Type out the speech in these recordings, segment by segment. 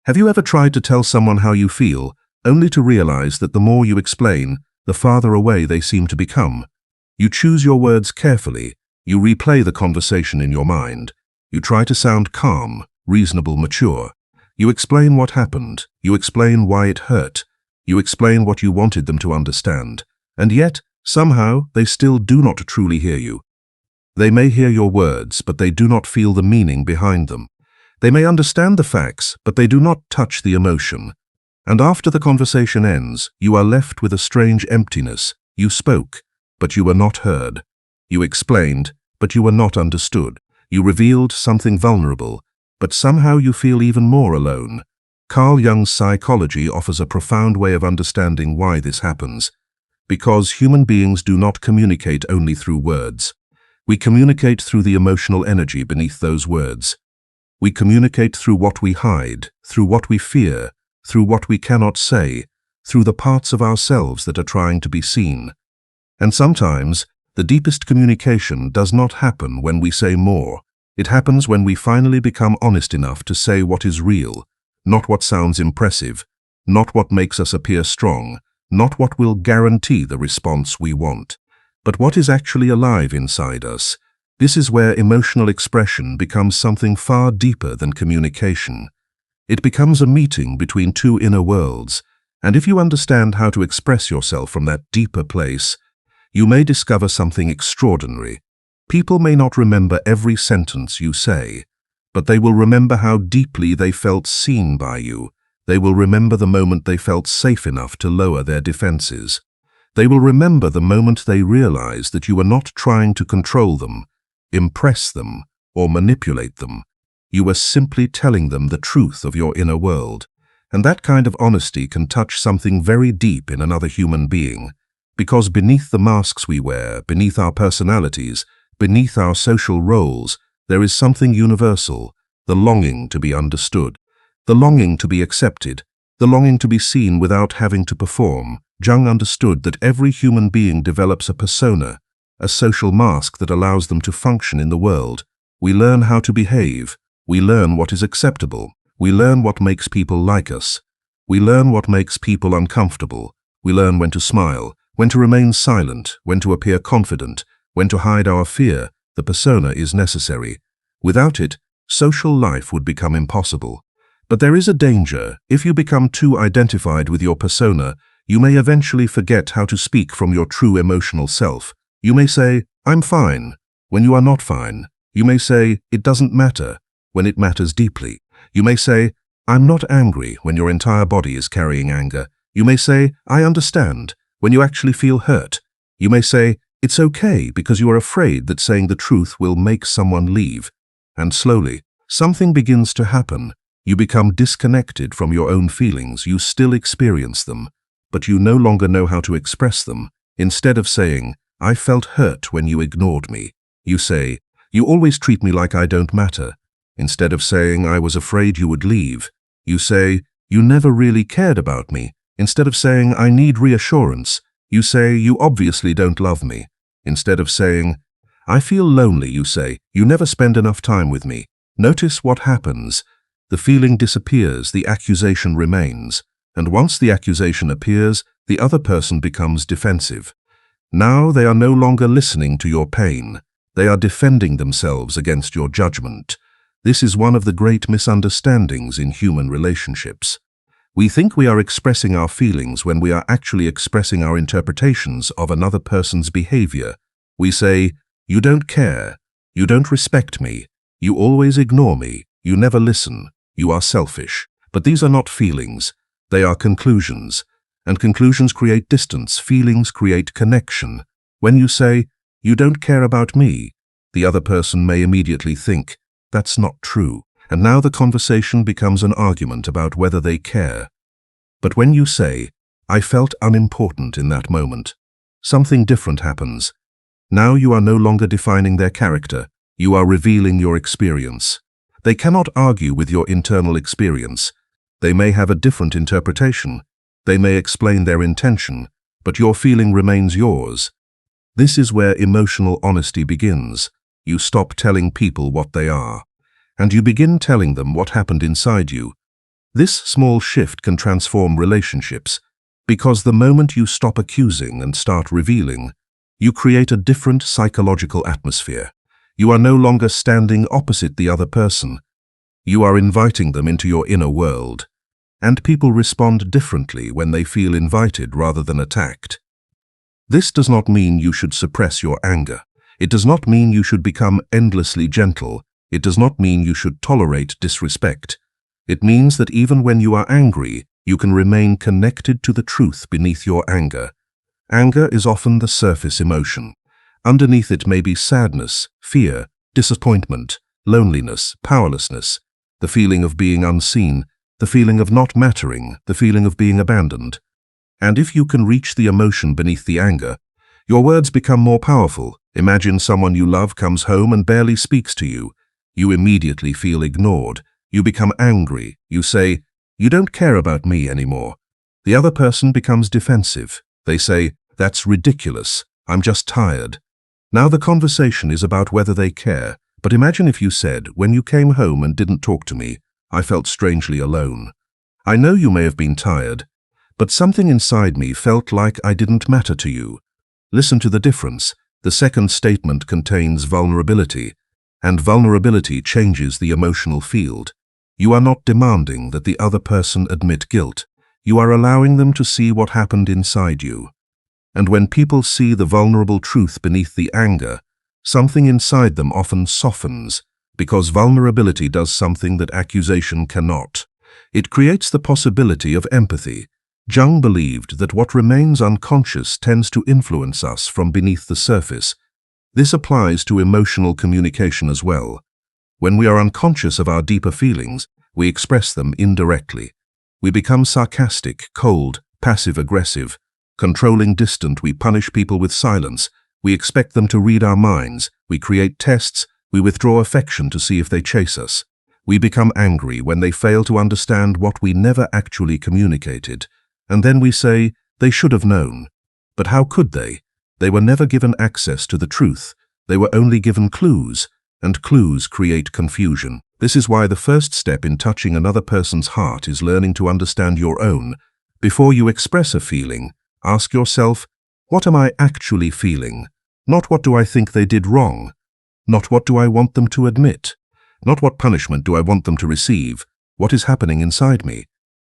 Have you ever tried to tell someone how you feel, only to realize that the more you explain, the farther away they seem to become? You choose your words carefully. You replay the conversation in your mind. You try to sound calm, reasonable, mature. You explain what happened. You explain why it hurt. You explain what you wanted them to understand. And yet, somehow, they still do not truly hear you. They may hear your words, but they do not feel the meaning behind them. They may understand the facts, but they do not touch the emotion. And after the conversation ends, you are left with a strange emptiness. You spoke, but you were not heard. You explained, but you were not understood. You revealed something vulnerable, but somehow you feel even more alone. Carl Jung's psychology offers a profound way of understanding why this happens. Because human beings do not communicate only through words. We communicate through the emotional energy beneath those words. We communicate through what we hide, through what we fear, through what we cannot say, through the parts of ourselves that are trying to be seen. And sometimes, the deepest communication does not happen when we say more. It happens when we finally become honest enough to say what is real, not what sounds impressive, not what makes us appear strong, not what will guarantee the response we want, but what is actually alive inside us. This is where emotional expression becomes something far deeper than communication. It becomes a meeting between two inner worlds, and if you understand how to express yourself from that deeper place, you may discover something extraordinary. People may not remember every sentence you say, but they will remember how deeply they felt seen by you. They will remember the moment they felt safe enough to lower their defenses. They will remember the moment they realized that you were not trying to control them, impress them, or manipulate them. You were simply telling them the truth of your inner world. And that kind of honesty can touch something very deep in another human being. Because beneath the masks we wear, beneath our personalities, beneath our social roles, there is something universal, the longing to be understood, the longing to be accepted, the longing to be seen without having to perform. Jung understood that every human being develops a persona, a social mask that allows them to function in the world. We learn how to behave. We learn what is acceptable. We learn what makes people like us. We learn what makes people uncomfortable. We learn when to smile, when to remain silent, when to appear confident, when to hide our fear. The persona is necessary. Without it, social life would become impossible. But there is a danger. If you become too identified with your persona, you may eventually forget how to speak from your true emotional self. You may say, "I'm fine," when you are not fine. You may say, "It doesn't matter," when it matters deeply. You may say, "I'm not angry," when your entire body is carrying anger. You may say, "I understand," when you actually feel hurt. You may say, "It's okay," because you are afraid that saying the truth will make someone leave. And slowly, something begins to happen. You become disconnected from your own feelings. You still experience them, but you no longer know how to express them. Instead of saying, "I felt hurt when you ignored me," you say, "You always treat me like I don't matter." Instead of saying, "I was afraid you would leave," you say, "You never really cared about me." Instead of saying, "I need reassurance," you say, "You obviously don't love me." Instead of saying, "I feel lonely," you say, "You never spend enough time with me." Notice what happens. The feeling disappears, the accusation remains. And once the accusation appears, the other person becomes defensive. Now they are no longer listening to your pain. They are defending themselves against your judgment. This is one of the great misunderstandings in human relationships. We think we are expressing our feelings when we are actually expressing our interpretations of another person's behavior. We say, "You don't care. You don't respect me. You always ignore me. You never listen. You are selfish." But these are not feelings. They are conclusions. And conclusions create distance. Feelings create connection. When you say, "You don't care about me," the other person may immediately think, "That's not true." And now the conversation becomes an argument about whether they care. But when you say, "I felt unimportant in that moment," something different happens. Now you are no longer defining their character. You are revealing your experience. They cannot argue with your internal experience. They may have a different interpretation. They may explain their intention, but your feeling remains yours. This is where emotional honesty begins. You stop telling people what they are, and you begin telling them what happened inside you. This small shift can transform relationships, because the moment you stop accusing and start revealing, you create a different psychological atmosphere. You are no longer standing opposite the other person. You are inviting them into your inner world. And people respond differently when they feel invited rather than attacked. This does not mean you should suppress your anger. It does not mean you should become endlessly gentle. It does not mean you should tolerate disrespect. It means that even when you are angry, you can remain connected to the truth beneath your anger. Anger is often the surface emotion. Underneath it may be sadness, fear, disappointment, loneliness, powerlessness, the feeling of being unseen, the feeling of not mattering, the feeling of being abandoned. And if you can reach the emotion beneath the anger, your words become more powerful. Imagine someone you love comes home and barely speaks to you. You immediately feel ignored. You become angry. You say, "You don't care about me anymore." The other person becomes defensive. They say, "That's ridiculous. I'm just tired." Now the conversation is about whether they care. But imagine if you said, "When you came home and didn't talk to me, I felt strangely alone. I know you may have been tired, but something inside me felt like I didn't matter to you." Listen to the difference. The second statement contains vulnerability, and vulnerability changes the emotional field. You are not demanding that the other person admit guilt. You are allowing them to see what happened inside you. And when people see the vulnerable truth beneath the anger, something inside them often softens, because vulnerability does something that accusation cannot. It creates the possibility of empathy. Jung believed that what remains unconscious tends to influence us from beneath the surface. This applies to emotional communication as well. When we are unconscious of our deeper feelings, we express them indirectly. We become sarcastic, cold, passive-aggressive, controlling, distant. We punish people with silence. We expect them to read our minds. We create tests. We withdraw affection to see if they chase us. We become angry when they fail to understand what we never actually communicated. And then we say, "They should have known." But how could they? They were never given access to the truth. They were only given clues, and clues create confusion. This is why the first step in touching another person's heart is learning to understand your own. Before you express a feeling, ask yourself, what am I actually feeling? Not what do I think they did wrong? Not what do I want them to admit? Not what punishment do I want them to receive? What is happening inside me?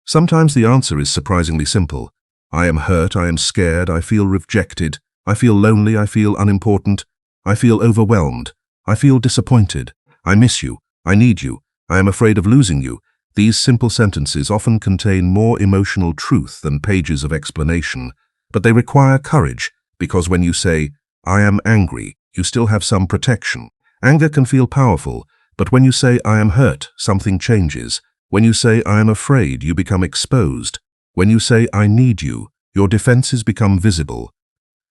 Sometimes the answer is surprisingly simple. I am hurt, I am scared, I feel rejected, I feel lonely, I feel unimportant, I feel overwhelmed, I feel disappointed, I miss you, I need you, I am afraid of losing you. These simple sentences often contain more emotional truth than pages of explanation, but they require courage, because when you say, "I am angry," you still have some protection. Anger can feel powerful, but when you say, "I am hurt," something changes. When you say, "I am afraid," you become exposed. When you say, "I need you," your defenses become visible.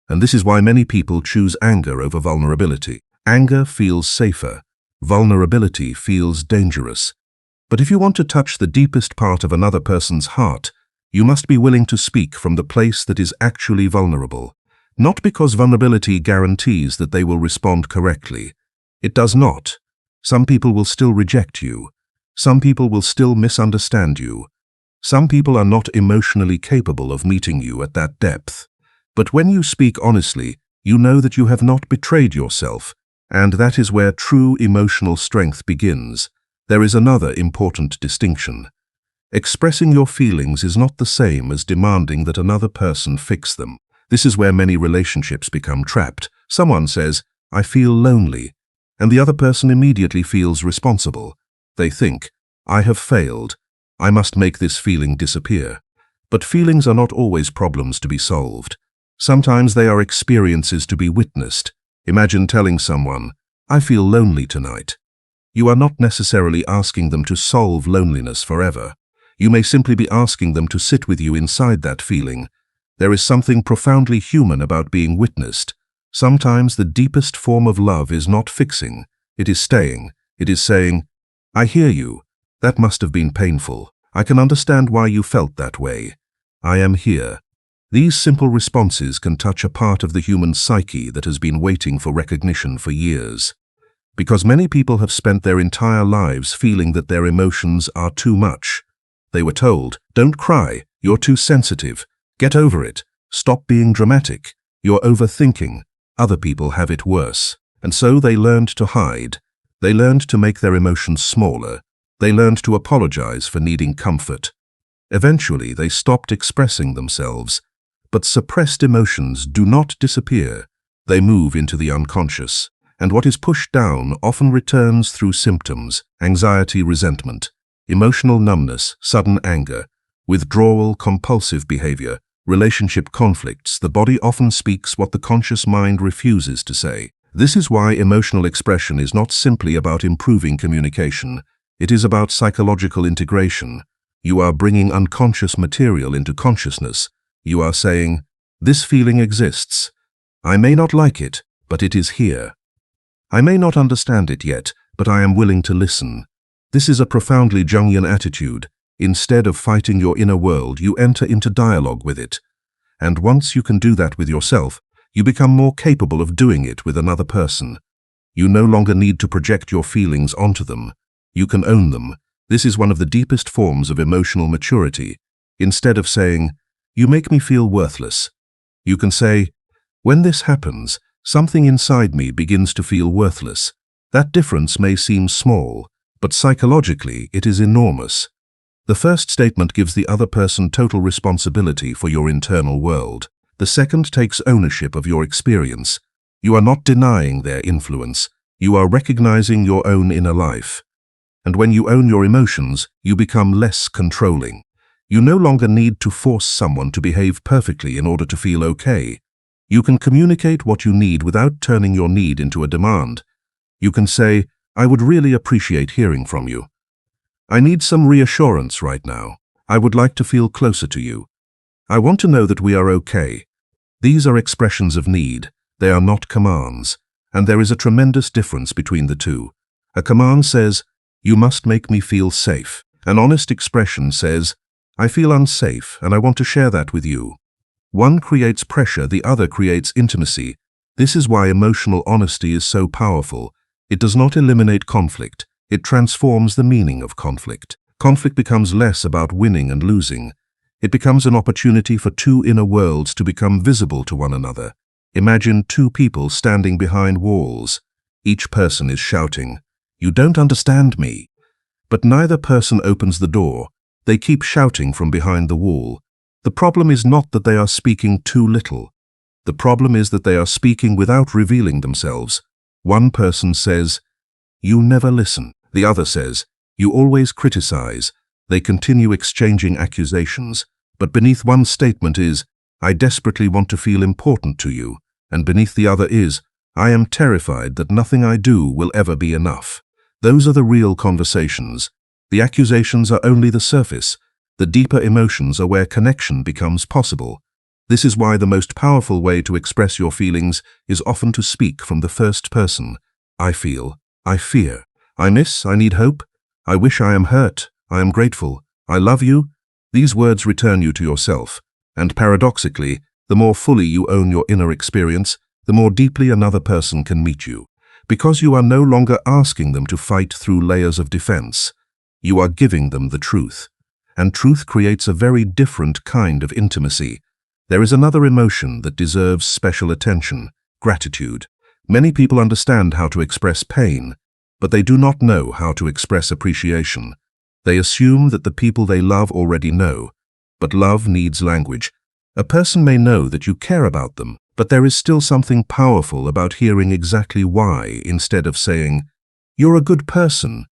And this is why many people choose anger over vulnerability. Anger feels safer. Vulnerability feels dangerous. But if you want to touch the deepest part of another person's heart, you must be willing to speak from the place that is actually vulnerable. Not because vulnerability guarantees that they will respond correctly. It does not. Some people will still reject you. Some people will still misunderstand you. Some people are not emotionally capable of meeting you at that depth. But when you speak honestly, you know that you have not betrayed yourself, and that is where true emotional strength begins. There is another important distinction. Expressing your feelings is not the same as demanding that another person fix them. This is where many relationships become trapped. Someone says, "I feel lonely," and the other person immediately feels responsible. They think, "I have failed. I must make this feeling disappear." But feelings are not always problems to be solved. Sometimes they are experiences to be witnessed. Imagine telling someone, "I feel lonely tonight." You are not necessarily asking them to solve loneliness forever. You may simply be asking them to sit with you inside that feeling. There is something profoundly human about being witnessed. Sometimes the deepest form of love is not fixing. It is staying. It is saying, "I hear you. That must have been painful. I can understand why you felt that way. I am here." These simple responses can touch a part of the human psyche that has been waiting for recognition for years. Because many people have spent their entire lives feeling that their emotions are too much. They were told, "Don't cry, you're too sensitive. Get over it. Stop being dramatic. You're overthinking. Other people have it worse." And so they learned to hide. They learned to make their emotions smaller. They learned to apologize for needing comfort. Eventually, they stopped expressing themselves. But suppressed emotions do not disappear. They move into the unconscious. And what is pushed down often returns through symptoms: anxiety, resentment, emotional numbness, sudden anger, withdrawal, compulsive behavior, relationship conflicts. The body often speaks what the conscious mind refuses to say. This is why emotional expression is not simply about improving communication. It is about psychological integration. You are bringing unconscious material into consciousness. You are saying, "This feeling exists. I may not like it, but it is here. I may not understand it yet, but I am willing to listen." This is a profoundly Jungian attitude. Instead of fighting your inner world, you enter into dialogue with it. And once you can do that with yourself, you become more capable of doing it with another person. You no longer need to project your feelings onto them. You can own them. This is one of the deepest forms of emotional maturity. Instead of saying, "You make me feel worthless," you can say, "When this happens, something inside me begins to feel worthless." That difference may seem small, but psychologically it is enormous. The first statement gives the other person total responsibility for your internal world. The second takes ownership of your experience. You are not denying their influence. You are recognizing your own inner life. And when you own your emotions, you become less controlling. You no longer need to force someone to behave perfectly in order to feel okay. You can communicate what you need without turning your need into a demand. You can say, "I would really appreciate hearing from you. I need some reassurance right now. I would like to feel closer to you. I want to know that we are okay." These are expressions of need. They are not commands. And there is a tremendous difference between the two. A command says, "You must make me feel safe." An honest expression says, "I feel unsafe and I want to share that with you." One creates pressure, the other creates intimacy. This is why emotional honesty is so powerful. It does not eliminate conflict. It transforms the meaning of conflict. Conflict becomes less about winning and losing. It becomes an opportunity for two inner worlds to become visible to one another. Imagine two people standing behind walls. Each person is shouting, "You don't understand me." But neither person opens the door. They keep shouting from behind the wall. The problem is not that they are speaking too little. The problem is that they are speaking without revealing themselves. One person says, "You never listen." The other says, "You always criticize." They continue exchanging accusations, but beneath one statement is, "I desperately want to feel important to you," and beneath the other is, "I am terrified that nothing I do will ever be enough." Those are the real conversations. The accusations are only the surface. The deeper emotions are where connection becomes possible. This is why the most powerful way to express your feelings is often to speak from the first person. I feel, I fear, I miss, I need hope, I wish, I am hurt, I am grateful, I love you. These words return you to yourself. And paradoxically, the more fully you own your inner experience, the more deeply another person can meet you. Because you are no longer asking them to fight through layers of defense. You are giving them the truth. And truth creates a very different kind of intimacy. There is another emotion that deserves special attention: gratitude. Many people understand how to express pain, but they do not know how to express appreciation. They assume that the people they love already know, but love needs language. A person may know that you care about them, but there is still something powerful about hearing exactly why instead of saying, "You're a good person."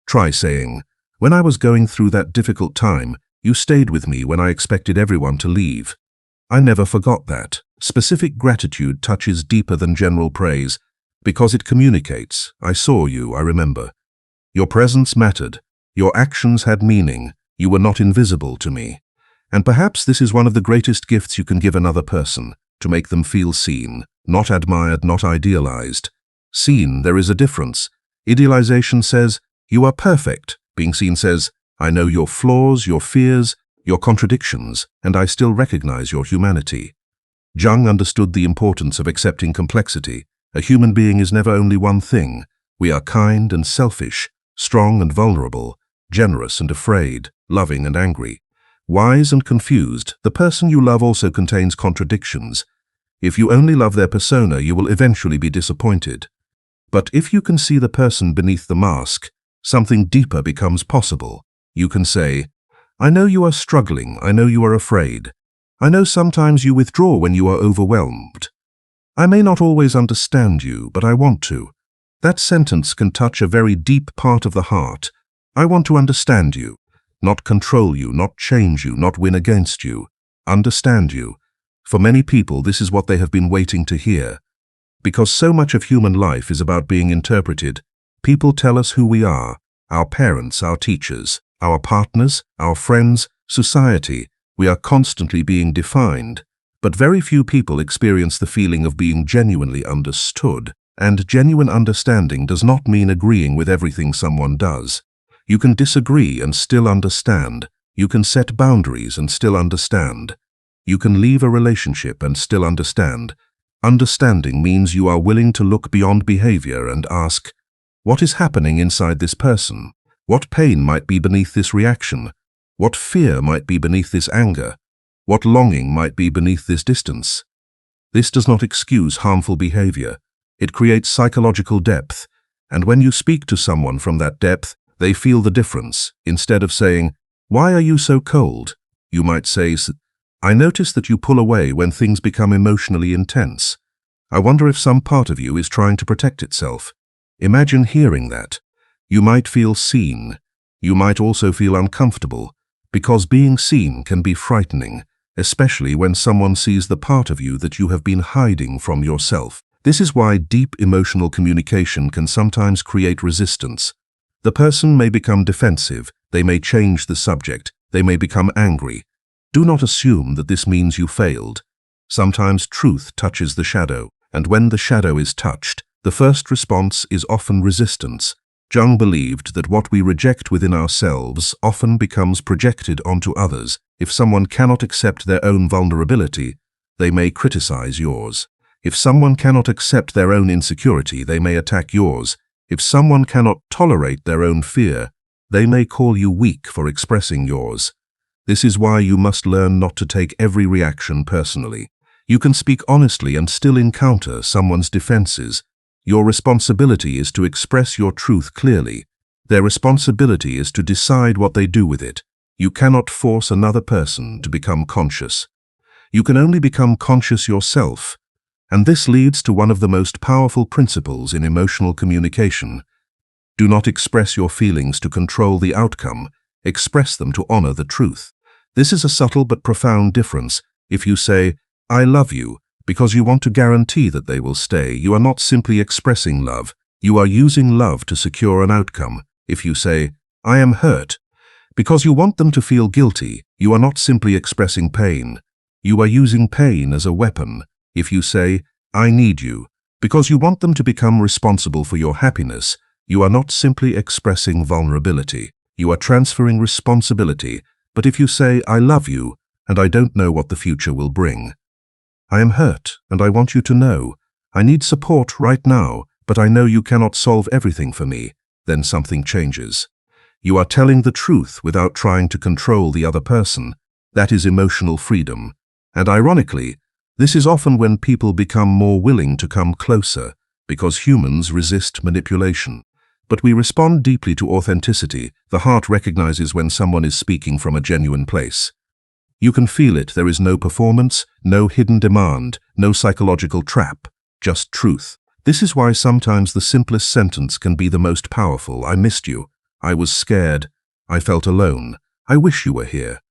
Try saying, "When I was going through that difficult time, you stayed with me when I expected everyone to leave. I never forgot that." Specific gratitude touches deeper than general praise because it communicates, "I saw you, I remember. Your presence mattered. Your actions had meaning. You were not invisible to me." And perhaps this is one of the greatest gifts you can give another person, to make them feel seen, not admired, not idealized. Seen, there is a difference. Idealization says, "You are perfect." Being seen says, "I know your flaws, your fears, your contradictions, and I still recognize your humanity." Jung understood the importance of accepting complexity. A human being is never only one thing. We are kind and selfish, strong and vulnerable, generous and afraid, loving and angry. Wise and confused, the person you love also contains contradictions. If you only love their persona, you will eventually be disappointed. But if you can see the person beneath the mask, something deeper becomes possible. You can say, I know you are struggling, I know you are afraid. I know sometimes you withdraw when you are overwhelmed. I may not always understand you, but I want to. That sentence can touch a very deep part of the heart. I want to understand you, not control you, not change you, not win against you. Understand you. For many people, this is what they have been waiting to hear. Because so much of human life is about being interpreted, people tell us who we are, our parents, our teachers, our partners, our friends, society. We are constantly being defined, but very few people experience the feeling of being genuinely understood. And genuine understanding does not mean agreeing with everything someone does. You can disagree and still understand. You can set boundaries and still understand. You can leave a relationship and still understand. Understanding means you are willing to look beyond behavior and ask, what is happening inside this person? What pain might be beneath this reaction? What fear might be beneath this anger? What longing might be beneath this distance? This does not excuse harmful behavior. It creates psychological depth, and when you speak to someone from that depth, they feel the difference. Instead of saying, why are you so cold? You might say, I notice that you pull away when things become emotionally intense. I wonder if some part of you is trying to protect itself. Imagine hearing that. You might feel seen. You might also feel uncomfortable, because being seen can be frightening, especially when someone sees the part of you that you have been hiding from yourself. This is why deep emotional communication can sometimes create resistance. The person may become defensive, they may change the subject, they may become angry. Do not assume that this means you failed. Sometimes truth touches the shadow, and when the shadow is touched, the first response is often resistance. Jung believed that what we reject within ourselves often becomes projected onto others. If someone cannot accept their own vulnerability, they may criticize yours. If someone cannot accept their own insecurity, they may attack yours. If someone cannot tolerate their own fear, they may call you weak for expressing yours. This is why you must learn not to take every reaction personally. You can speak honestly and still encounter someone's defenses. Your responsibility is to express your truth clearly. Their responsibility is to decide what they do with it. You cannot force another person to become conscious. You can only become conscious yourself. And this leads to one of the most powerful principles in emotional communication. Do not express your feelings to control the outcome. Express them to honor the truth. This is a subtle but profound difference. If you say, I love you, because you want to guarantee that they will stay, you are not simply expressing love. You are using love to secure an outcome. If you say, I am hurt, because you want them to feel guilty, you are not simply expressing pain. You are using pain as a weapon. If you say, I need you, because you want them to become responsible for your happiness, you are not simply expressing vulnerability. You are transferring responsibility. But if you say, I love you, and I don't know what the future will bring. I am hurt, and I want you to know. I need support right now, but I know you cannot solve everything for me. Then something changes. You are telling the truth without trying to control the other person. That is emotional freedom. And ironically, this is often when people become more willing to come closer, because humans resist manipulation. But we respond deeply to authenticity. The heart recognizes when someone is speaking from a genuine place. You can feel it. There is no performance, no hidden demand, no psychological trap, just truth. This is why sometimes the simplest sentence can be the most powerful. I missed you. I was scared. I felt alone. I wish you were here.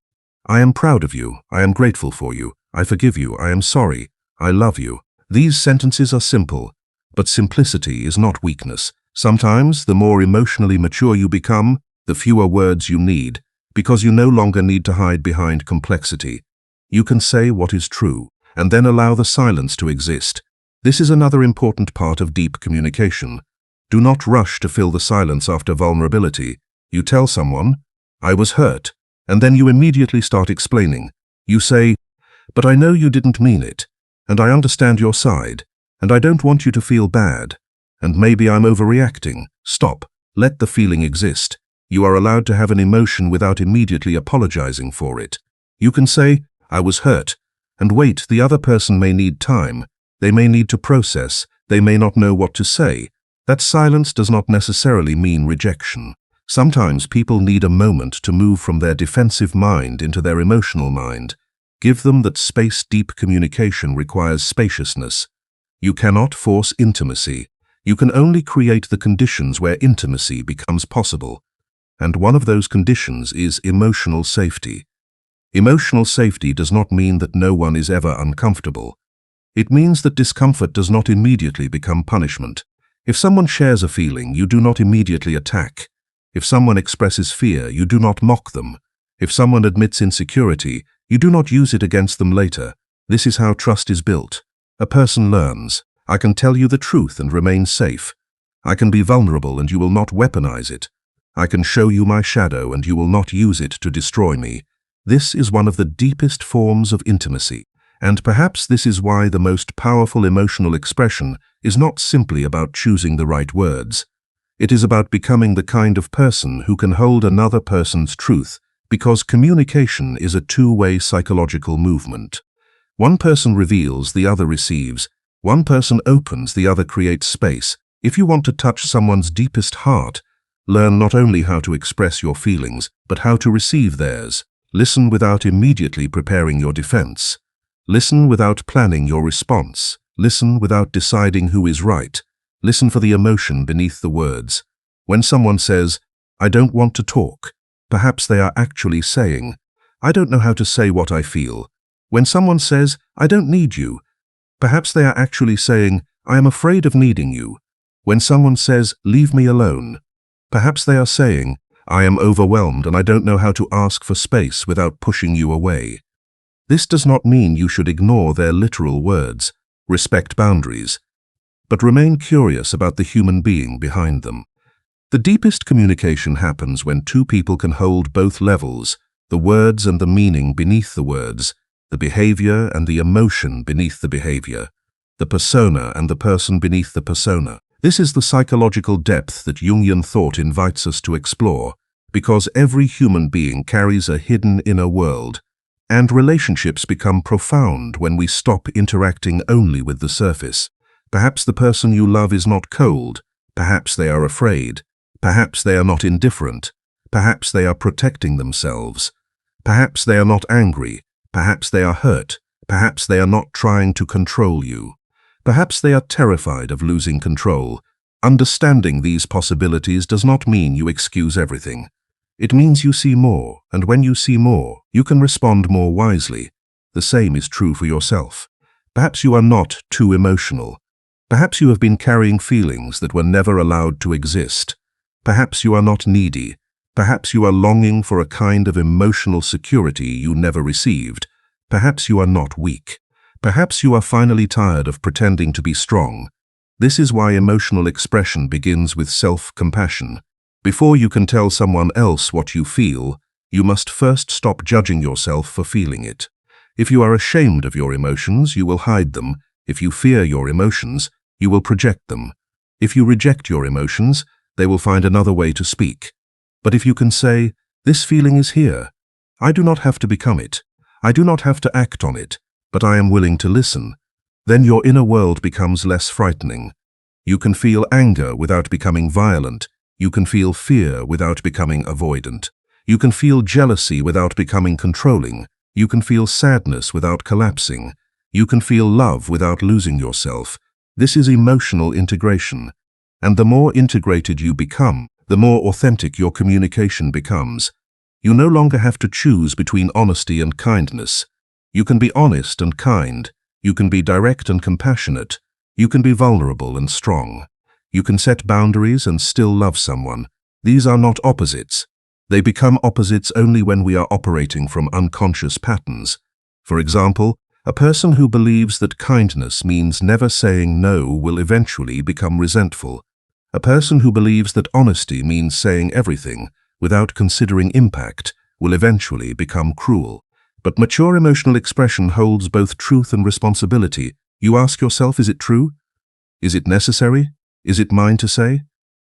I am proud of you. I am grateful for you. I forgive you. I am sorry. I love you. These sentences are simple, but simplicity is not weakness. Sometimes, the more emotionally mature you become, the fewer words you need, because you no longer need to hide behind complexity. You can say what is true, and then allow the silence to exist. This is another important part of deep communication. Do not rush to fill the silence after vulnerability. You tell someone, I was hurt, and then you immediately start explaining. You say, but I know you didn't mean it, and I understand your side, and I don't want you to feel bad, and maybe I'm overreacting. Stop. Let the feeling exist. You are allowed to have an emotion without immediately apologizing for it. You can say, "I was hurt," and wait. The other person may need time. They may need to process. They may not know what to say. That silence does not necessarily mean rejection. Sometimes people need a moment to move from their defensive mind into their emotional mind. Give them that space. Deep communication requires spaciousness. You cannot force intimacy. You can only create the conditions where intimacy becomes possible. And one of those conditions is emotional safety. Emotional safety does not mean that no one is ever uncomfortable. It means that discomfort does not immediately become punishment. If someone shares a feeling, you do not immediately attack. If someone expresses fear, you do not mock them. If someone admits insecurity, you do not use it against them later. This is how trust is built. A person learns, "I can tell you the truth and remain safe. I can be vulnerable and you will not weaponize it. I can show you my shadow and you will not use it to destroy me." This is one of the deepest forms of intimacy. And perhaps this is why the most powerful emotional expression is not simply about choosing the right words. It is about becoming the kind of person who can hold another person's truth, because communication is a two-way psychological movement. One person reveals, the other receives. One person opens, the other creates space. If you want to touch someone's deepest heart, learn not only how to express your feelings, but how to receive theirs. Listen without immediately preparing your defense. Listen without planning your response. Listen without deciding who is right. Listen for the emotion beneath the words. When someone says, "I don't want to talk," perhaps they are actually saying, "I don't know how to say what I feel." When someone says, "I don't need you," perhaps they are actually saying, "I am afraid of needing you." When someone says, "Leave me alone," perhaps they are saying, "I am overwhelmed and I don't know how to ask for space without pushing you away." This does not mean you should ignore their literal words, respect boundaries, but remain curious about the human being behind them. The deepest communication happens when two people can hold both levels, the words and the meaning beneath the words, the behavior and the emotion beneath the behavior, the persona and the person beneath the persona. This is the psychological depth that Jungian thought invites us to explore, because every human being carries a hidden inner world, and relationships become profound when we stop interacting only with the surface. Perhaps the person you love is not cold. Perhaps they are afraid. Perhaps they are not indifferent. Perhaps they are protecting themselves. Perhaps they are not angry. Perhaps they are hurt. Perhaps they are not trying to control you. Perhaps they are terrified of losing control. Understanding these possibilities does not mean you excuse everything. It means you see more, and when you see more, you can respond more wisely. The same is true for yourself. Perhaps you are not too emotional. Perhaps you have been carrying feelings that were never allowed to exist. Perhaps you are not needy. Perhaps you are longing for a kind of emotional security you never received. Perhaps you are not weak. Perhaps you are finally tired of pretending to be strong. This is why emotional expression begins with self-compassion. Before you can tell someone else what you feel, you must first stop judging yourself for feeling it. If you are ashamed of your emotions, you will hide them. If you fear your emotions, you will project them. If you reject your emotions, they will find another way to speak. But if you can say, "This feeling is here. I do not have to become it. I do not have to act on it, but I am willing to listen," then your inner world becomes less frightening. You can feel anger without becoming violent. You can feel fear without becoming avoidant. You can feel jealousy without becoming controlling. You can feel sadness without collapsing. You can feel love without losing yourself. This is emotional integration. And the more integrated you become, the more authentic your communication becomes. You no longer have to choose between honesty and kindness. You can be honest and kind. You can be direct and compassionate. You can be vulnerable and strong. You can set boundaries and still love someone. These are not opposites. They become opposites only when we are operating from unconscious patterns. For example, a person who believes that kindness means never saying no will eventually become resentful. A person who believes that honesty means saying everything without considering impact will eventually become cruel. But mature emotional expression holds both truth and responsibility. You ask yourself, is it true? Is it necessary? Is it mine to say?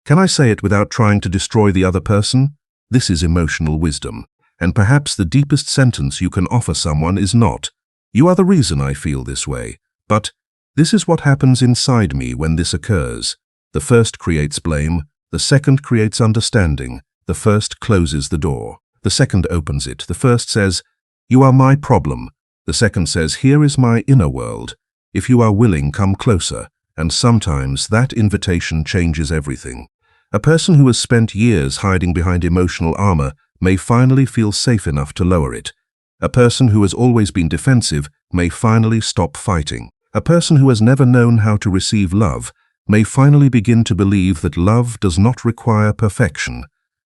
Can I say it without trying to destroy the other person? This is emotional wisdom. And perhaps the deepest sentence you can offer someone is not, "You are the reason I feel this way," but, "This is what happens inside me when this occurs." The first creates blame, the second creates understanding, the first closes the door. The second opens it. The first says, "You are my problem." The second says, "Here is my inner world. If you are willing, come closer." And sometimes that invitation changes everything. A person who has spent years hiding behind emotional armor may finally feel safe enough to lower it. A person who has always been defensive may finally stop fighting. A person who has never known how to receive love may finally begin to believe that love does not require perfection.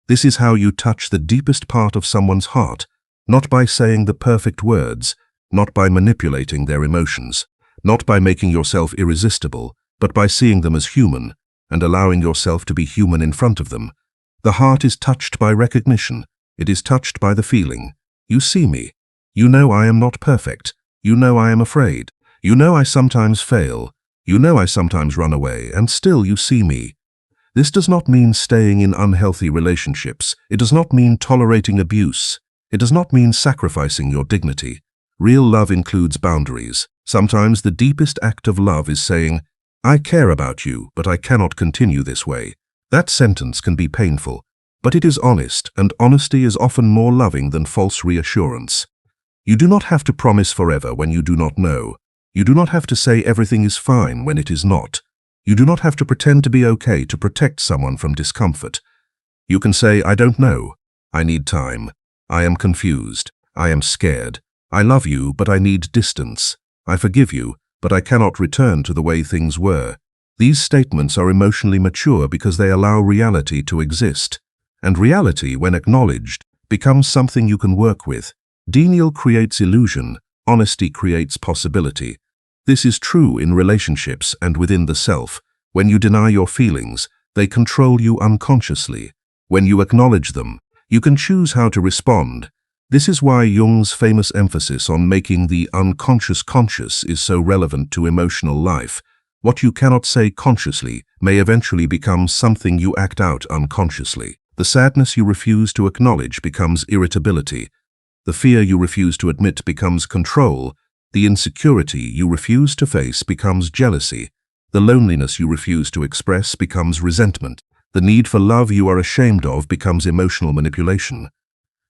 This is how you touch the deepest part of someone's heart, not by saying the perfect words, not by manipulating their emotions, not by making yourself irresistible, but by seeing them as human and allowing yourself to be human in front of them. The heart is touched by recognition. It is touched by the feeling. You see me. You know I am not perfect. You know I am afraid. You know I sometimes fail. You know I sometimes run away, and still you see me. This does not mean staying in unhealthy relationships. It does not mean tolerating abuse. It does not mean sacrificing your dignity. Real love includes boundaries. Sometimes the deepest act of love is saying, "I care about you, but I cannot continue this way." That sentence can be painful, but it is honest, and honesty is often more loving than false reassurance. You do not have to promise forever when you do not know. You do not have to say everything is fine when it is not. You do not have to pretend to be okay to protect someone from discomfort. You can say, "I don't know. I need time. I am confused. I am scared. I love you, but I need distance. I forgive you, but I cannot return to the way things were." These statements are emotionally mature because they allow reality to exist. And reality, when acknowledged, becomes something you can work with. Denial creates illusion. Honesty creates possibility. This is true in relationships and within the self. When you deny your feelings, they control you unconsciously. When you acknowledge them, you can choose how to respond. This is why Jung's famous emphasis on making the unconscious conscious is so relevant to emotional life. What you cannot say consciously may eventually become something you act out unconsciously. The sadness you refuse to acknowledge becomes irritability. The fear you refuse to admit becomes control. The insecurity you refuse to face becomes jealousy. The loneliness you refuse to express becomes resentment. The need for love you are ashamed of becomes emotional manipulation.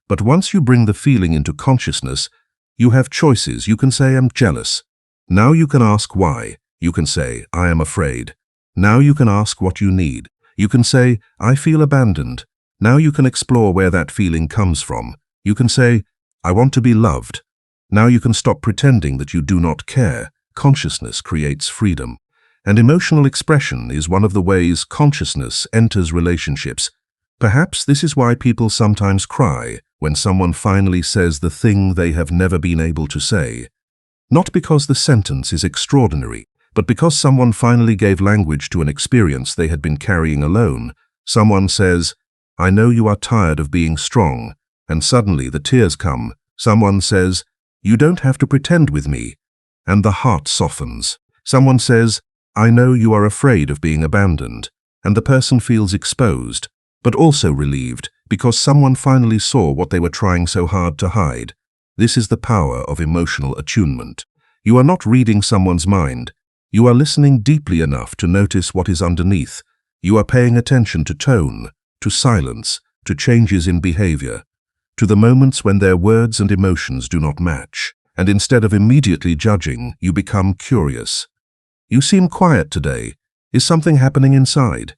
But once you bring the feeling into consciousness, you have choices. You can say, "I'm jealous." Now you can ask why. You can say, "I am afraid." Now you can ask what you need. You can say, "I feel abandoned." Now you can explore where that feeling comes from. You can say, "I want to be loved." Now you can stop pretending that you do not care. Consciousness creates freedom. And emotional expression is one of the ways consciousness enters relationships. Perhaps this is why people sometimes cry when someone finally says the thing they have never been able to say. Not because the sentence is extraordinary, but because someone finally gave language to an experience they had been carrying alone. Someone says, "I know you are tired of being strong," and suddenly the tears come. Someone says, "You don't have to pretend with me," and the heart softens. Someone says, "I know you are afraid of being abandoned," and the person feels exposed, but also relieved, because someone finally saw what they were trying so hard to hide. This is the power of emotional attunement. You are not reading someone's mind. You are listening deeply enough to notice what is underneath. You are paying attention to tone, to silence, to changes in behavior, to the moments when their words and emotions do not match. And instead of immediately judging, you become curious. "You seem quiet today. Is something happening inside?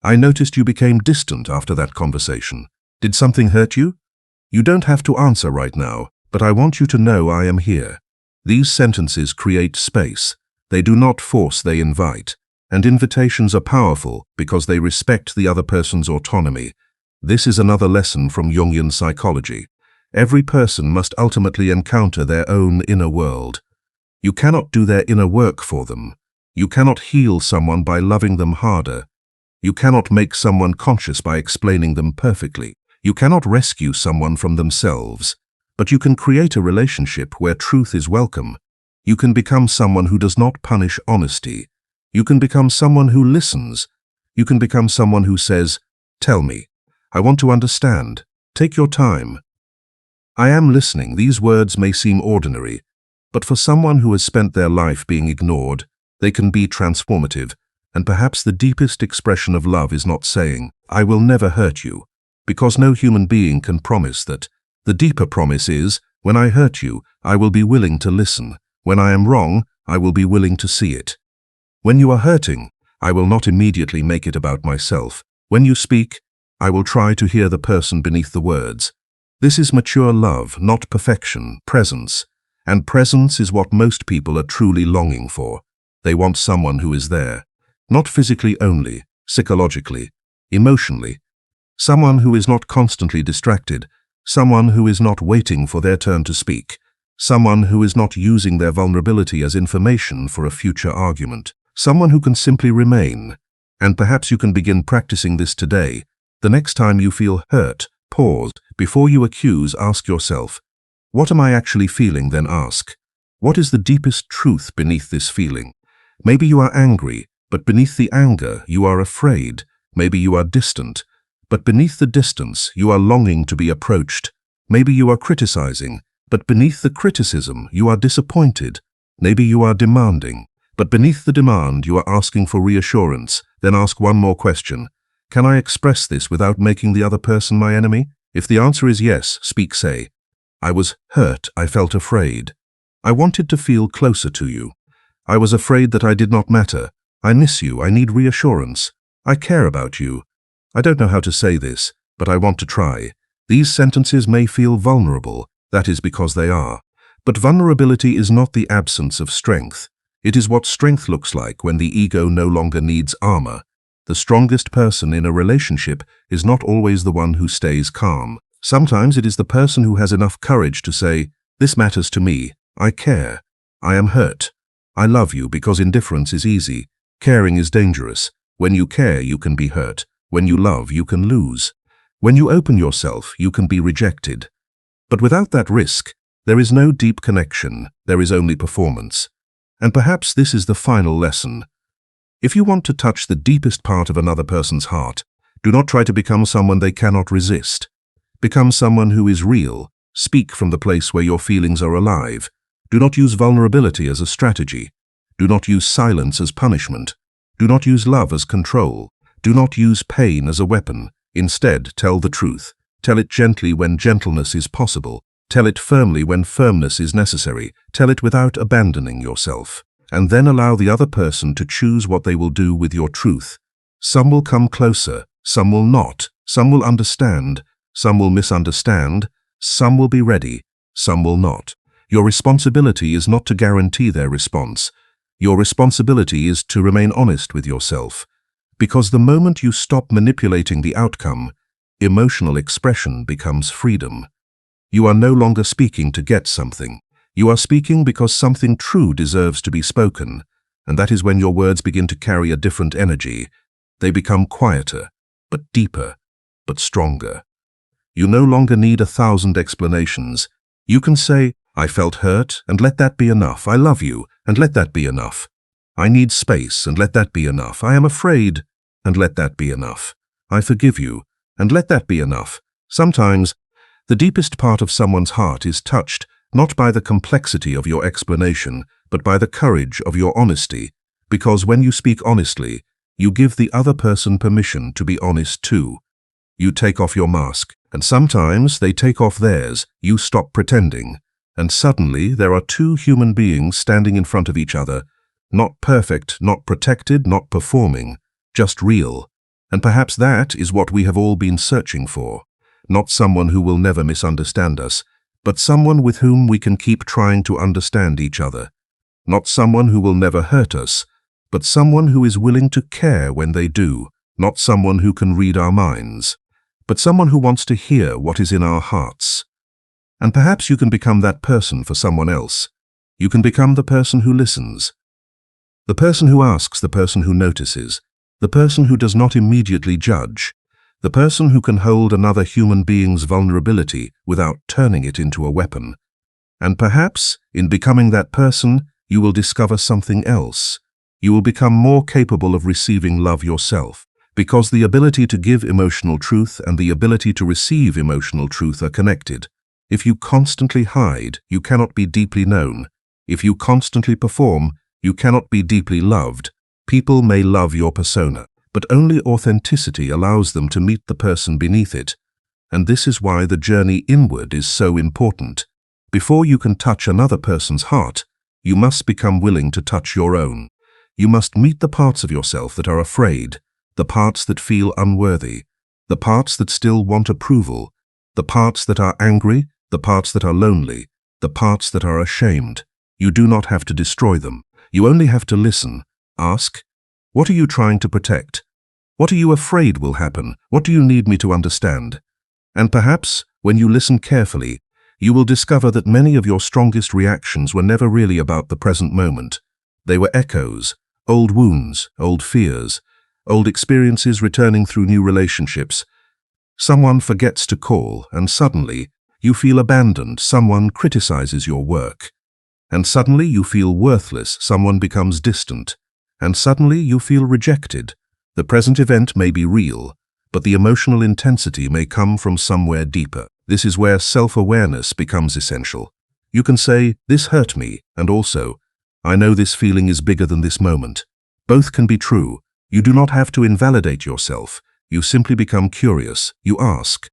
I noticed you became distant after that conversation. Did something hurt you? You don't have to answer right now, but I want you to know I am here." These sentences create space. They do not force, they invite. And invitations are powerful because they respect the other person's autonomy. This is another lesson from Jungian psychology. Every person must ultimately encounter their own inner world. You cannot do their inner work for them. You cannot heal someone by loving them harder. You cannot make someone conscious by explaining them perfectly. You cannot rescue someone from themselves. But you can create a relationship where truth is welcome. You can become someone who does not punish honesty. You can become someone who listens. You can become someone who says, "Tell me. I want to understand." Take your time. I am listening. These words may seem ordinary, but for someone who has spent their life being ignored, they can be transformative, and perhaps the deepest expression of love is not saying, "I will never hurt you," because no human being can promise that. The deeper promise is, when I hurt you, I will be willing to listen. When I am wrong, I will be willing to see it. When you are hurting, I will not immediately make it about myself. When you speak, I will try to hear the person beneath the words. This is mature love, not perfection, presence. And presence is what most people are truly longing for. They want someone who is there, not physically only, psychologically, emotionally. Someone who is not constantly distracted, someone who is not waiting for their turn to speak, someone who is not using their vulnerability as information for a future argument, someone who can simply remain. And perhaps you can begin practicing this today. The next time you feel hurt, pause. Before you accuse, ask yourself, what am I actually feeling? Then ask, what is the deepest truth beneath this feeling? Maybe you are angry, but beneath the anger, you are afraid. Maybe you are distant, but beneath the distance, you are longing to be approached. Maybe you are criticizing, but beneath the criticism, you are disappointed. Maybe you are demanding, but beneath the demand, you are asking for reassurance. Then ask one more question. Can I express this without making the other person my enemy? If the answer is yes, say, I was hurt, I felt afraid. I wanted to feel closer to you. I was afraid that I did not matter. I miss you, I need reassurance. I care about you. I don't know how to say this, but I want to try. These sentences may feel vulnerable, that is because they are. But vulnerability is not the absence of strength. It is what strength looks like when the ego no longer needs armor. The strongest person in a relationship is not always the one who stays calm. Sometimes it is the person who has enough courage to say, this matters to me, I care, I am hurt. I love you, because indifference is easy. Caring is dangerous. When you care, you can be hurt. When you love, you can lose. When you open yourself, you can be rejected. But without that risk, there is no deep connection, there is only performance. And perhaps this is the final lesson. If you want to touch the deepest part of another person's heart, do not try to become someone they cannot resist. Become someone who is real. Speak from the place where your feelings are alive. Do not use vulnerability as a strategy. Do not use silence as punishment. Do not use love as control. Do not use pain as a weapon. Instead, tell the truth. Tell it gently when gentleness is possible. Tell it firmly when firmness is necessary. Tell it without abandoning yourself. And then allow the other person to choose what they will do with your truth. Some will come closer, some will not. Some will understand, some will misunderstand. Some will be ready, some will not. Your responsibility is not to guarantee their response. Your responsibility is to remain honest with yourself. Because the moment you stop manipulating the outcome, emotional expression becomes freedom. You are no longer speaking to get something. You are speaking because something true deserves to be spoken, and that is when your words begin to carry a different energy. They become quieter, but deeper, but stronger. You no longer need 1,000 explanations. You can say, I felt hurt, and let that be enough. I love you, and let that be enough. I need space, and let that be enough. I am afraid, and let that be enough. I forgive you, and let that be enough. Sometimes, the deepest part of someone's heart is touched not by the complexity of your explanation, but by the courage of your honesty, because when you speak honestly, you give the other person permission to be honest too. You take off your mask, and sometimes they take off theirs. You stop pretending, and suddenly there are two human beings standing in front of each other, not perfect, not protected, not performing, just real. And perhaps that is what we have all been searching for. Not someone who will never misunderstand us, but someone with whom we can keep trying to understand each other. Not someone who will never hurt us, but someone who is willing to care when they do. Not someone who can read our minds, but someone who wants to hear what is in our hearts. And perhaps you can become that person for someone else. You can become the person who listens, the person who asks, the person who notices, the person who does not immediately judge, the person who can hold another human being's vulnerability without turning it into a weapon. And perhaps, in becoming that person, you will discover something else. You will become more capable of receiving love yourself. because the ability to give emotional truth and the ability to receive emotional truth are connected. If you constantly hide, you cannot be deeply known. If you constantly perform, you cannot be deeply loved. People may love your persona, but only authenticity allows them to meet the person beneath it. And this is why the journey inward is so important. Before you can touch another person's heart, you must become willing to touch your own. You must meet the parts of yourself that are afraid, the parts that feel unworthy, the parts that still want approval, the parts that are angry, the parts that are lonely, the parts that are ashamed. You do not have to destroy them. You only have to listen. Ask, what are you trying to protect? What are you afraid will happen? What do you need me to understand? And perhaps, when you listen carefully, you will discover that many of your strongest reactions were never really about the present moment. They were echoes, old wounds, old fears, old experiences returning through new relationships. Someone forgets to call, and suddenly, you feel abandoned. Someone criticizes your work. And suddenly you feel worthless. Someone becomes distant. And suddenly you feel rejected. The present event may be real, but the emotional intensity may come from somewhere deeper. This is where self-awareness becomes essential. You can say, this hurt me, and also, I know this feeling is bigger than this moment. Both can be true. You do not have to invalidate yourself. You simply become curious. You ask,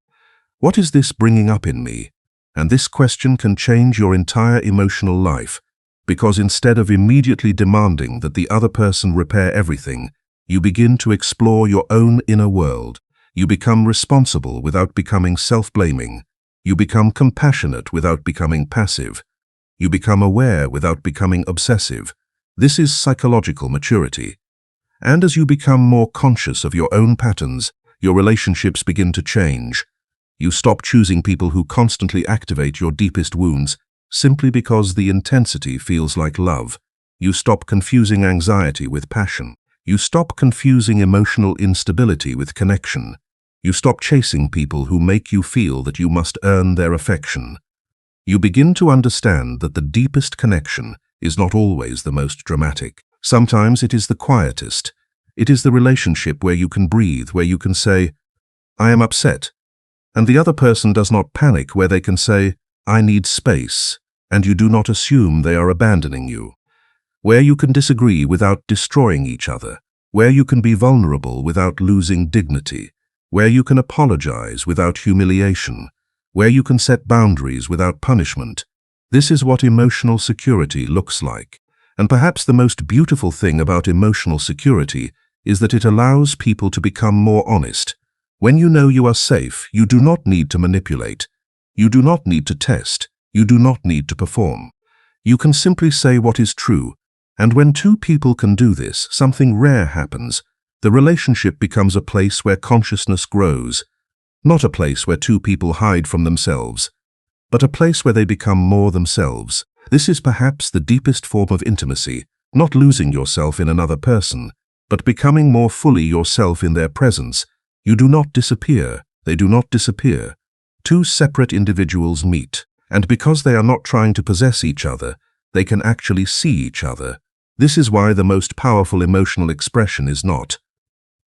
what is this bringing up in me? And this question can change your entire emotional life, because instead of immediately demanding that the other person repair everything, you begin to explore your own inner world. You become responsible without becoming self-blaming. You become compassionate without becoming passive. You become aware without becoming obsessive. This is psychological maturity. And as you become more conscious of your own patterns, your relationships begin to change. You stop choosing people who constantly activate your deepest wounds simply because the intensity feels like love. You stop confusing anxiety with passion. You stop confusing emotional instability with connection. You stop chasing people who make you feel that you must earn their affection. You begin to understand that the deepest connection is not always the most dramatic. Sometimes it is the quietest. It is the relationship where you can breathe, where you can say, I am upset. And the other person does not panic, where they can say, I need space, and you do not assume they are abandoning you. Where you can disagree without destroying each other. Where you can be vulnerable without losing dignity. Where you can apologize without humiliation. Where you can set boundaries without punishment. This is what emotional security looks like. And perhaps the most beautiful thing about emotional security is that it allows people to become more honest. When you know you are safe, you do not need to manipulate. You do not need to test. You do not need to perform. You can simply say what is true. And when two people can do this, something rare happens. The relationship becomes a place where consciousness grows. Not a place where two people hide from themselves, but a place where they become more themselves. This is perhaps the deepest form of intimacy, not losing yourself in another person, but becoming more fully yourself in their presence. You do not disappear. They do not disappear. Two separate individuals meet, and because they are not trying to possess each other, they can actually see each other. This is why the most powerful emotional expression is not,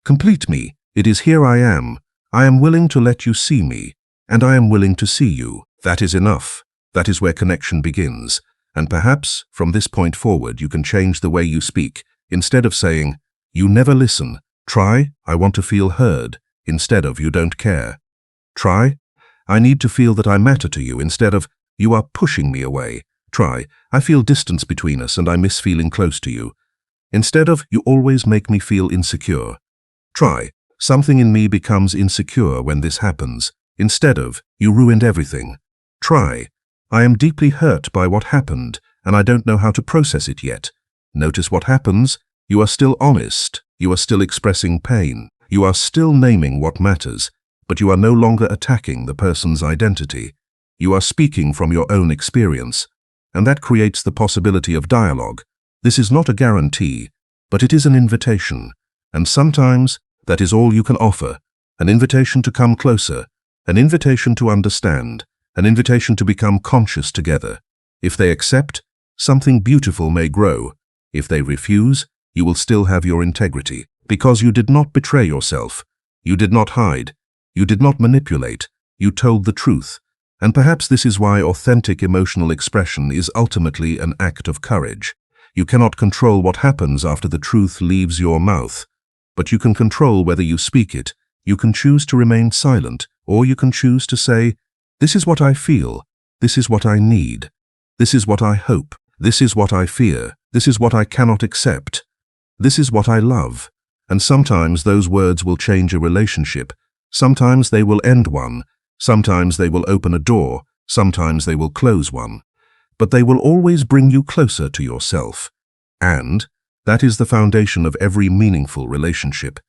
complete me. It is, here I am willing to let you see me, and I am willing to see you. That is enough. That is where connection begins. And perhaps, from this point forward, you can change the way you speak. Instead of saying, you never listen, try, I want to feel heard, instead of, you don't care. Try, I need to feel that I matter to you, instead of, you are pushing me away. Try, I feel distance between us and I miss feeling close to you. Instead of, you always make me feel insecure. Try, something in me becomes insecure when this happens. Instead of, you ruined everything. Try, I am deeply hurt by what happened and I don't know how to process it yet. Notice what happens. You are still honest. You are still expressing pain. You are still naming what matters, but you are no longer attacking the person's identity. You are speaking from your own experience, and that creates the possibility of dialogue. This is not a guarantee, but it is an invitation, and sometimes that is all you can offer, an invitation to come closer, an invitation to understand, an invitation to become conscious together. If they accept, something beautiful may grow. If they refuse, you will still have your integrity. Because you did not betray yourself. You did not hide. You did not manipulate. You told the truth. And perhaps this is why authentic emotional expression is ultimately an act of courage. You cannot control what happens after the truth leaves your mouth, but you can control whether you speak it. You can choose to remain silent, or you can choose to say, "This is what I feel. This is what I need. This is what I hope. This is what I fear. This is what I cannot accept. This is what I love." And sometimes those words will change a relationship. Sometimes they will end one. Sometimes they will open a door. Sometimes they will close one. But they will always bring you closer to yourself. And that is the foundation of every meaningful relationship.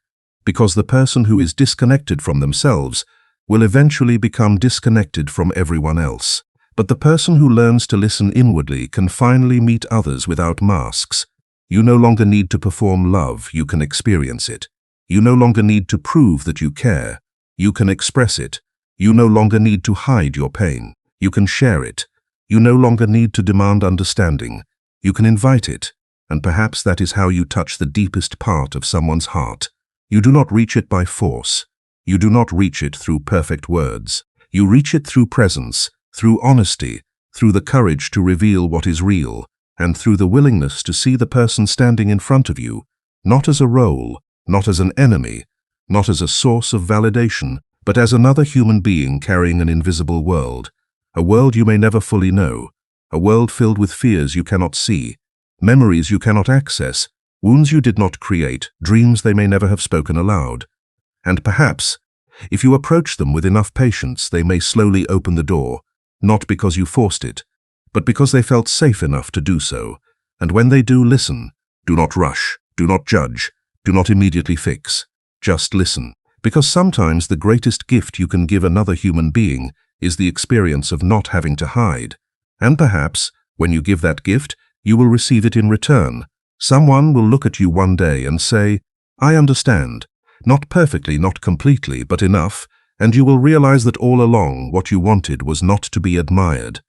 Because the person who is disconnected from themselves will eventually become disconnected from everyone else. But the person who learns to listen inwardly can finally meet others without masks. You no longer need to perform love, you can experience it. You no longer need to prove that you care. You can express it. You no longer need to hide your pain. You can share it. You no longer need to demand understanding. You can invite it. And perhaps that is how you touch the deepest part of someone's heart. You do not reach it by force. You do not reach it through perfect words. You reach it through presence, through honesty, through the courage to reveal what is real, and through the willingness to see the person standing in front of you, not as a role, not as an enemy, not as a source of validation, but as another human being carrying an invisible world, a world you may never fully know, a world filled with fears you cannot see, memories you cannot access, wounds you did not create, dreams they may never have spoken aloud. And perhaps, if you approach them with enough patience, they may slowly open the door, not because you forced it, but because they felt safe enough to do so. And when they do, listen. Do not rush. Do not judge. Do not immediately fix. Just listen. Because sometimes the greatest gift you can give another human being is the experience of not having to hide. And perhaps, when you give that gift, you will receive it in return. Someone will look at you one day and say, "I understand." Not perfectly, not completely, but enough, and you will realize that all along what you wanted was not to be admired,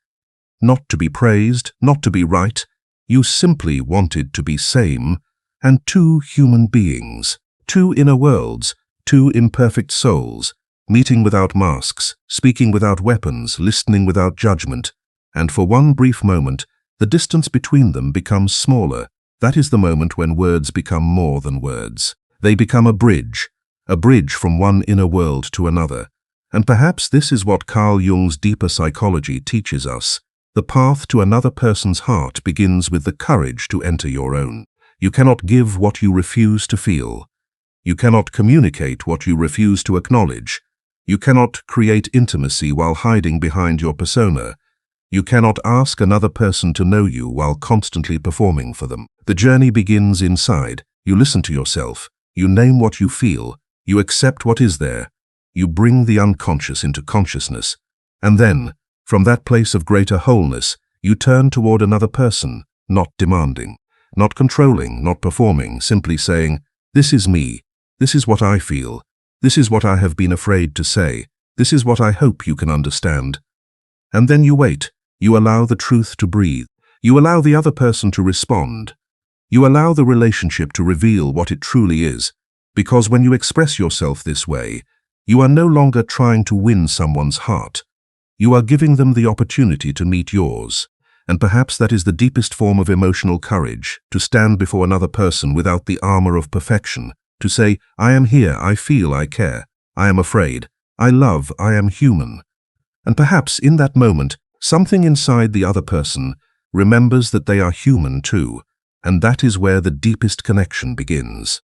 not to be praised, not to be right. You simply wanted to be same, and two human beings, two inner worlds, two imperfect souls, meeting without masks, speaking without weapons, listening without judgment. And for one brief moment, the distance between them becomes smaller. That is the moment when words become more than words. They become a bridge from one inner world to another. And perhaps this is what Carl Jung's deeper psychology teaches us. The path to another person's heart begins with the courage to enter your own. You cannot give what you refuse to feel. You cannot communicate what you refuse to acknowledge. You cannot create intimacy while hiding behind your persona. You cannot ask another person to know you while constantly performing for them. The journey begins inside. You listen to yourself. You name what you feel. You accept what is there. You bring the unconscious into consciousness. And then, from that place of greater wholeness, you turn toward another person, not demanding, not controlling, not performing, simply saying, "This is me. This is what I feel. This is what I have been afraid to say. This is what I hope you can understand." And then you wait. You allow the truth to breathe. You allow the other person to respond. You allow the relationship to reveal what it truly is. Because when you express yourself this way, you are no longer trying to win someone's heart. You are giving them the opportunity to meet yours. And perhaps that is the deepest form of emotional courage, to stand before another person without the armor of perfection, to say, "I am here, I feel, I care, I am afraid, I love, I am human." And perhaps in that moment, something inside the other person remembers that they are human too, and that is where the deepest connection begins.